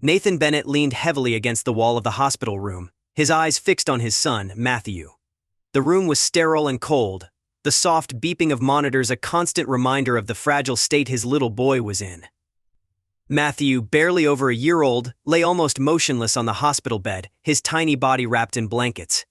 Nathan Bennett leaned heavily against the wall of the hospital room, his eyes fixed on his son, Matthew. The room was sterile and cold, the soft beeping of monitors a constant reminder of the fragile state his little boy was in. Matthew, barely over a year old, lay almost motionless on the hospital bed, his tiny body wrapped in blankets.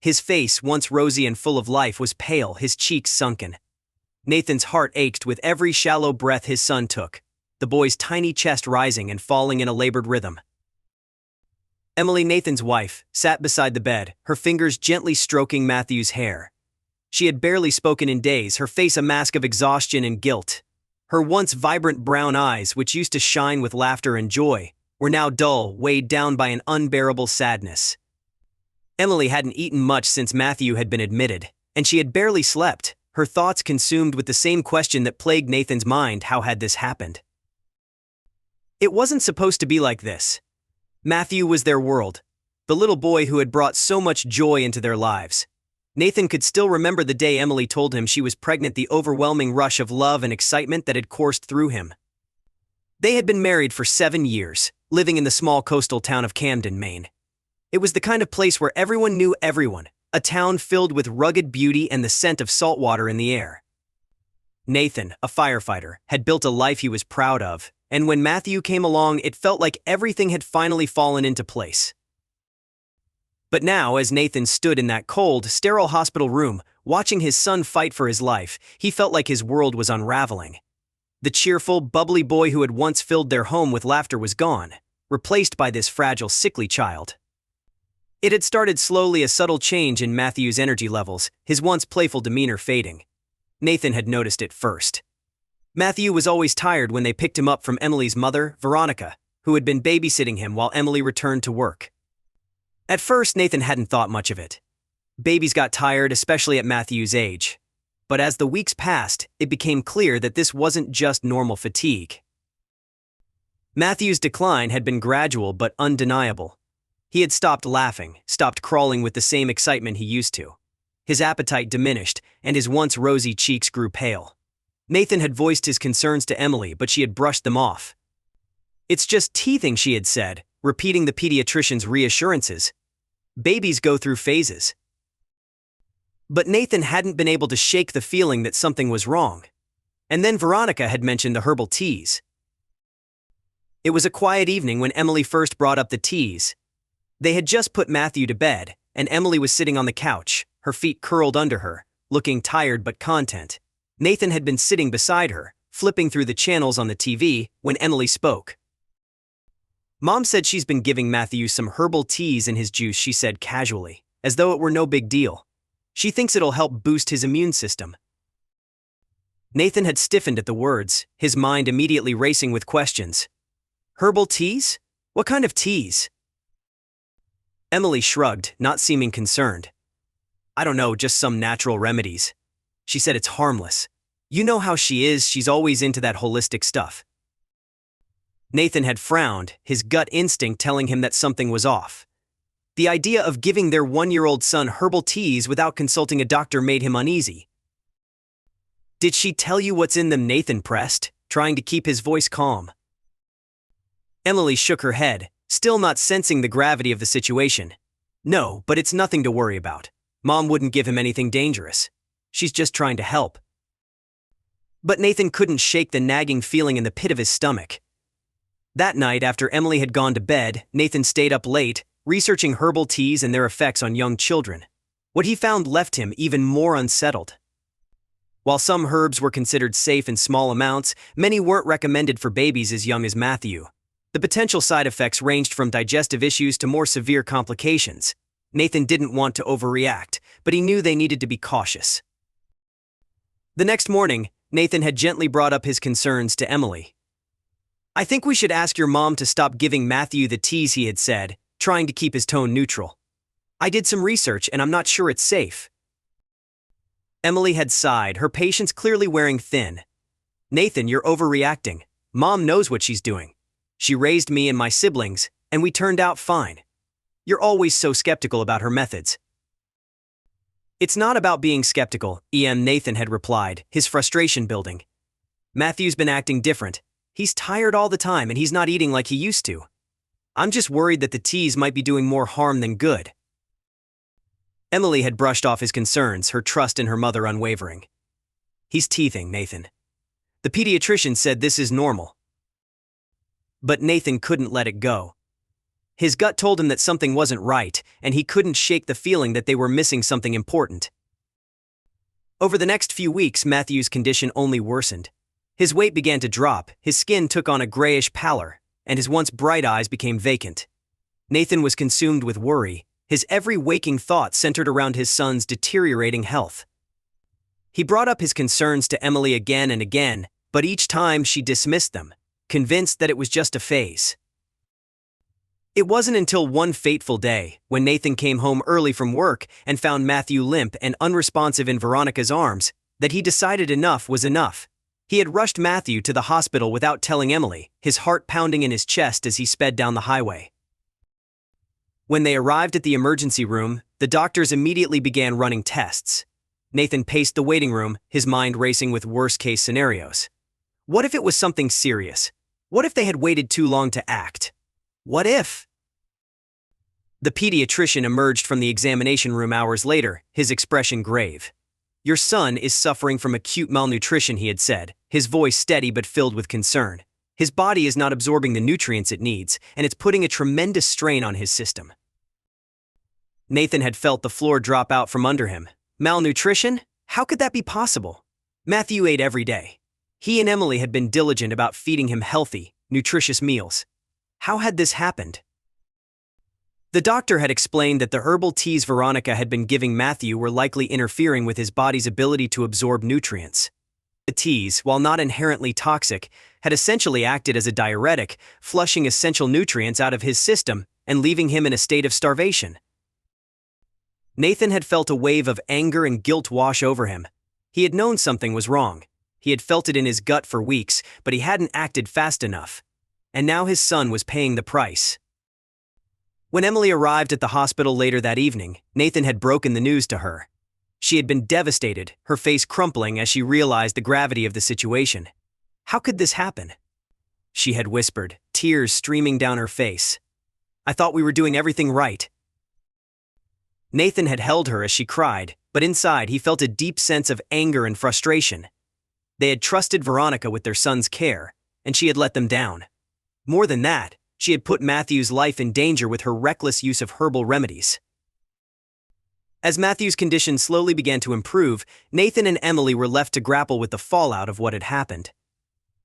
His face, once rosy and full of life, was pale, his cheeks sunken. Nathan's heart ached with every shallow breath his son took, the boy's tiny chest rising and falling in a labored rhythm. Emily, Nathan's wife, sat beside the bed, her fingers gently stroking Matthew's hair. She had barely spoken in days, her face a mask of exhaustion and guilt. Her once vibrant brown eyes, which used to shine with laughter and joy, were now dull, weighed down by an unbearable sadness. Emily hadn't eaten much since Matthew had been admitted, and she had barely slept, her thoughts consumed with the same question that plagued Nathan's mind: how had this happened? It wasn't supposed to be like this. Matthew was their world, the little boy who had brought so much joy into their lives. Nathan could still remember the day Emily told him she was pregnant, the overwhelming rush of love and excitement that had coursed through him. They had been married for 7 years, living in the small coastal town of Camden, Maine. It was the kind of place where everyone knew everyone, a town filled with rugged beauty and the scent of salt water in the air. Nathan, a firefighter, had built a life he was proud of, and when Matthew came along, it felt like everything had finally fallen into place. But now, as Nathan stood in that cold, sterile hospital room, watching his son fight for his life, he felt like his world was unraveling. The cheerful, bubbly boy who had once filled their home with laughter was gone, replaced by this fragile, sickly child. It had started slowly, a subtle change in Matthew's energy levels, his once playful demeanor fading. Nathan had noticed it first. Matthew was always tired when they picked him up from Emily's mother, Veronica, who had been babysitting him while Emily returned to work. At first, Nathan hadn't thought much of it. Babies got tired, especially at Matthew's age. But as the weeks passed, it became clear that this wasn't just normal fatigue. Matthew's decline had been gradual but undeniable. He had stopped laughing, stopped crawling with the same excitement he used to. His appetite diminished, and his once rosy cheeks grew pale. Nathan had voiced his concerns to Emily, but she had brushed them off. "It's just teething," she had said, repeating the pediatrician's reassurances. "Babies go through phases." But Nathan hadn't been able to shake the feeling that something was wrong. And then Veronica had mentioned the herbal teas. It was a quiet evening when Emily first brought up the teas. They had just put Matthew to bed, and Emily was sitting on the couch, her feet curled under her, looking tired but content. Nathan had been sitting beside her, flipping through the channels on the TV, when Emily spoke. "Mom said she's been giving Matthew some herbal teas in his juice," she said casually, as though it were no big deal. "She thinks it'll help boost his immune system." Nathan had stiffened at the words, his mind immediately racing with questions. "Herbal teas? What kind of teas?" Emily shrugged, not seeming concerned. "I don't know, just some natural remedies." She said, "It's harmless. You know how she is, she's always into that holistic stuff." Nathan had frowned, his gut instinct telling him that something was off. The idea of giving their 1-year-old son herbal teas without consulting a doctor made him uneasy. "Did she tell you what's in them?" Nathan pressed, trying to keep his voice calm. Emily shook her head, still not sensing the gravity of the situation. "No, but it's nothing to worry about. Mom wouldn't give him anything dangerous. She's just trying to help." But Nathan couldn't shake the nagging feeling in the pit of his stomach. That night, after Emily had gone to bed, Nathan stayed up late, researching herbal teas and their effects on young children. What he found left him even more unsettled. While some herbs were considered safe in small amounts, many weren't recommended for babies as young as Matthew. The potential side effects ranged from digestive issues to more severe complications. Nathan didn't want to overreact, but he knew they needed to be cautious. The next morning, Nathan had gently brought up his concerns to Emily. "I think we should ask your mom to stop giving Matthew the teas," he had said, trying to keep his tone neutral. "I did some research and I'm not sure it's safe." Emily had sighed, her patience clearly wearing thin. "Nathan, you're overreacting. Mom knows what she's doing. She raised me and my siblings, and we turned out fine. You're always so skeptical about her methods." "It's not about being skeptical," Nathan had replied, his frustration building. "Matthew's been acting different. He's tired all the time and he's not eating like he used to. I'm just worried that the teas might be doing more harm than good. Emily had brushed off his concerns, her trust in her mother unwavering. He's teething, Nathan. The pediatrician said this is normal. But Nathan couldn't let it go. His gut told him that something wasn't right, and he couldn't shake the feeling that they were missing something important. Over the next few weeks, Matthew's condition only worsened. His weight began to drop, his skin took on a grayish pallor, and his once bright eyes became vacant. Nathan was consumed with worry, his every waking thought centered around his son's deteriorating health. He brought up his concerns to Emily again and again, but each time she dismissed them, convinced that it was just a phase. It wasn't until one fateful day, when Nathan came home early from work and found Matthew limp and unresponsive in Veronica's arms, that he decided enough was enough. He had rushed Matthew to the hospital without telling Emily, his heart pounding in his chest as he sped down the highway. When they arrived at the emergency room, the doctors immediately began running tests. Nathan paced the waiting room, his mind racing with worst-case scenarios. What if it was something serious? What if they had waited too long to act? What if? The pediatrician emerged from the examination room hours later, his expression grave. Your son is suffering from acute malnutrition, he had said, his voice steady but filled with concern. His body is not absorbing the nutrients it needs, and it's putting a tremendous strain on his system. Nathan had felt the floor drop out from under him. Malnutrition? How could that be possible? Matthew ate every day. He and Emily had been diligent about feeding him healthy, nutritious meals. How had this happened? The doctor had explained that the herbal teas Veronica had been giving Matthew were likely interfering with his body's ability to absorb nutrients. The teas, while not inherently toxic, had essentially acted as a diuretic, flushing essential nutrients out of his system and leaving him in a state of starvation. Nathan had felt a wave of anger and guilt wash over him. He had known something was wrong. He had felt it in his gut for weeks, but he hadn't acted fast enough. And now his son was paying the price. When Emily arrived at the hospital later that evening, Nathan had broken the news to her. She had been devastated, her face crumpling as she realized the gravity of the situation. How could this happen? She had whispered, tears streaming down her face. I thought we were doing everything right. Nathan had held her as she cried, but inside he felt a deep sense of anger and frustration. They had trusted Veronica with their son's care, and she had let them down. More than that, she had put Matthew's life in danger with her reckless use of herbal remedies. As Matthew's condition slowly began to improve, Nathan and Emily were left to grapple with the fallout of what had happened.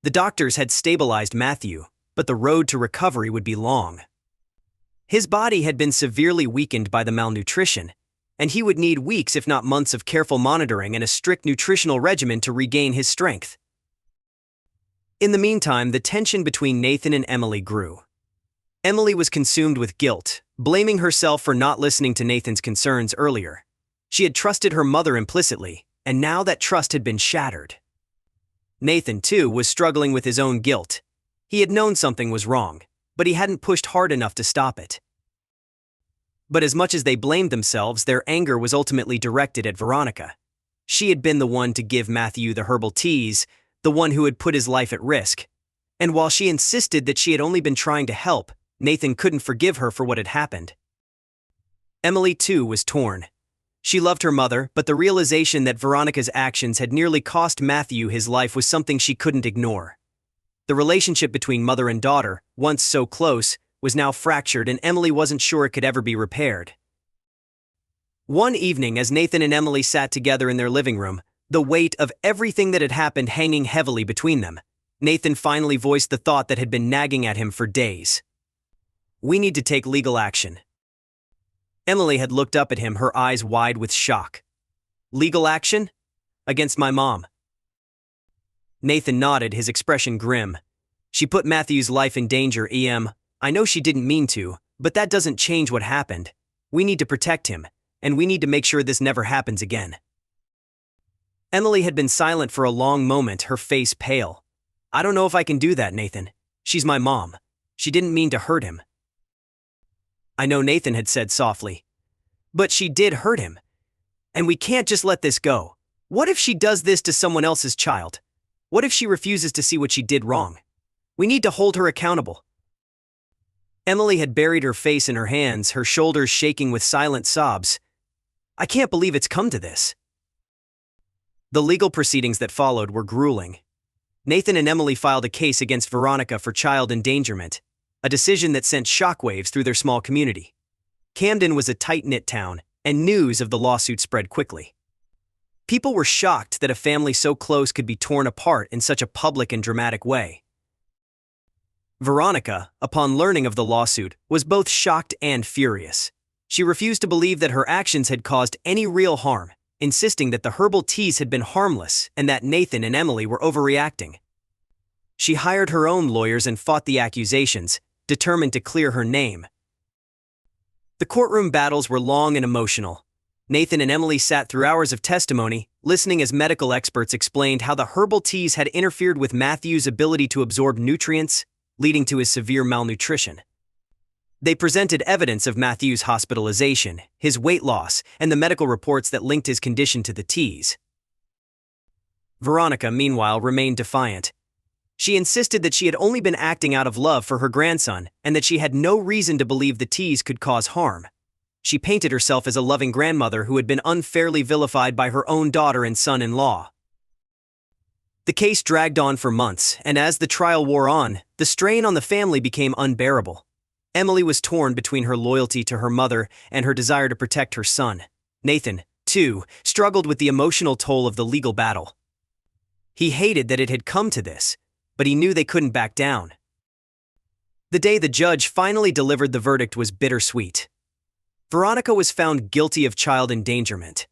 The doctors had stabilized Matthew, but the road to recovery would be long. His body had been severely weakened by the malnutrition, and he would need weeks if not months of careful monitoring and a strict nutritional regimen to regain his strength. In the meantime, the tension between Nathan and Emily grew. Emily was consumed with guilt, blaming herself for not listening to Nathan's concerns earlier. She had trusted her mother implicitly, and now that trust had been shattered. Nathan, too, was struggling with his own guilt. He had known something was wrong, but he hadn't pushed hard enough to stop it. But as much as they blamed themselves, their anger was ultimately directed at Veronica. She had been the one to give Matthew the herbal teas, the one who had put his life at risk. And while she insisted that she had only been trying to help, Nathan couldn't forgive her for what had happened. Emily, too, was torn. She loved her mother, but the realization that Veronica's actions had nearly cost Matthew his life was something she couldn't ignore. The relationship between mother and daughter, once so close, was now fractured, and Emily wasn't sure it could ever be repaired. One evening, as Nathan and Emily sat together in their living room, the weight of everything that had happened hanging heavily between them, Nathan finally voiced the thought that had been nagging at him for days. We need to take legal action. Emily had looked up at him, her eyes wide with shock. Legal action? Against my mom. Nathan nodded, his expression grim. She put Matthew's life in danger, I know she didn't mean to, but that doesn't change what happened. We need to protect him, and we need to make sure this never happens again. Emily had been silent for a long moment, her face pale. I don't know if I can do that, Nathan. She's my mom. She didn't mean to hurt him. I know, Nathan had said softly. But she did hurt him. And we can't just let this go. What if she does this to someone else's child? What if she refuses to see what she did wrong? We need to hold her accountable. Emily had buried her face in her hands, her shoulders shaking with silent sobs. "I can't believe it's come to this." The legal proceedings that followed were grueling. Nathan and Emily filed a case against Veronica for child endangerment, a decision that sent shockwaves through their small community. Camden was a tight-knit town, and news of the lawsuit spread quickly. People were shocked that a family so close could be torn apart in such a public and dramatic way. Veronica, upon learning of the lawsuit, was both shocked and furious. She refused to believe that her actions had caused any real harm, insisting that the herbal teas had been harmless and that Nathan and Emily were overreacting. She hired her own lawyers and fought the accusations, determined to clear her name. The courtroom battles were long and emotional. Nathan and Emily sat through hours of testimony, listening as medical experts explained how the herbal teas had interfered with Matthew's ability to absorb nutrients, leading to his severe malnutrition. They presented evidence of Matthew's hospitalization, his weight loss, and the medical reports that linked his condition to the teas. Veronica, meanwhile, remained defiant. She insisted that she had only been acting out of love for her grandson and that she had no reason to believe the teas could cause harm. She painted herself as a loving grandmother who had been unfairly vilified by her own daughter and son-in-law. The case dragged on for months, and as the trial wore on, the strain on the family became unbearable. Emily was torn between her loyalty to her mother and her desire to protect her son. Nathan, too, struggled with the emotional toll of the legal battle. He hated that it had come to this, but he knew they couldn't back down. The day the judge finally delivered the verdict was bittersweet. Veronica was found guilty of child endangerment.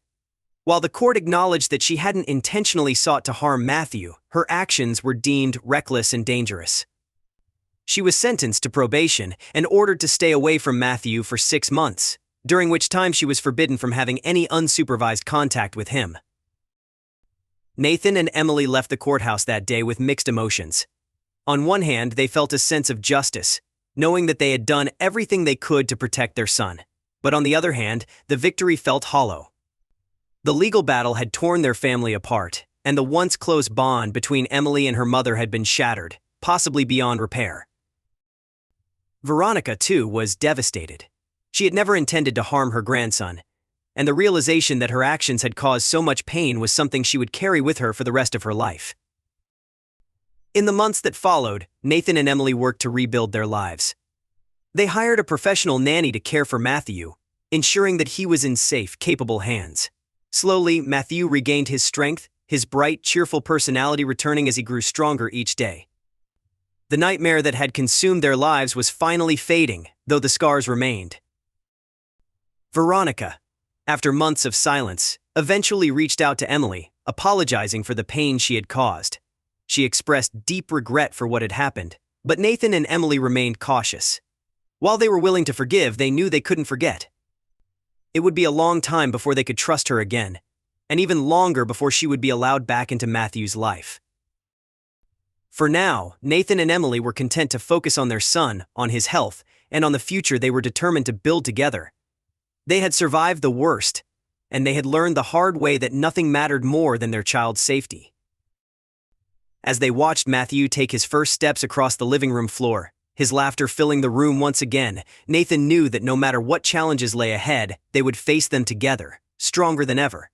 While the court acknowledged that she hadn't intentionally sought to harm Matthew, her actions were deemed reckless and dangerous. She was sentenced to probation and ordered to stay away from Matthew for 6 months, during which time she was forbidden from having any unsupervised contact with him. Nathan and Emily left the courthouse that day with mixed emotions. On one hand, they felt a sense of justice, knowing that they had done everything they could to protect their son. But on the other hand, the victory felt hollow. The legal battle had torn their family apart, and the once close bond between Emily and her mother had been shattered, possibly beyond repair. Veronica, too, was devastated. She had never intended to harm her grandson, and the realization that her actions had caused so much pain was something she would carry with her for the rest of her life. In the months that followed, Nathan and Emily worked to rebuild their lives. They hired a professional nanny to care for Matthew, ensuring that he was in safe, capable hands. Slowly, Matthew regained his strength, his bright, cheerful personality returning as he grew stronger each day. The nightmare that had consumed their lives was finally fading, though the scars remained. Veronica, after months of silence, eventually reached out to Emily, apologizing for the pain she had caused. She expressed deep regret for what had happened, but Nathan and Emily remained cautious. While they were willing to forgive, they knew they couldn't forget. It would be a long time before they could trust her again, and even longer before she would be allowed back into Matthew's life. For now, Nathan and Emily were content to focus on their son, on his health, and on the future they were determined to build together. They had survived the worst, and they had learned the hard way that nothing mattered more than their child's safety. As they watched Matthew take his first steps across the living room floor, his laughter filling the room once again, Nathan knew that no matter what challenges lay ahead, they would face them together, stronger than ever.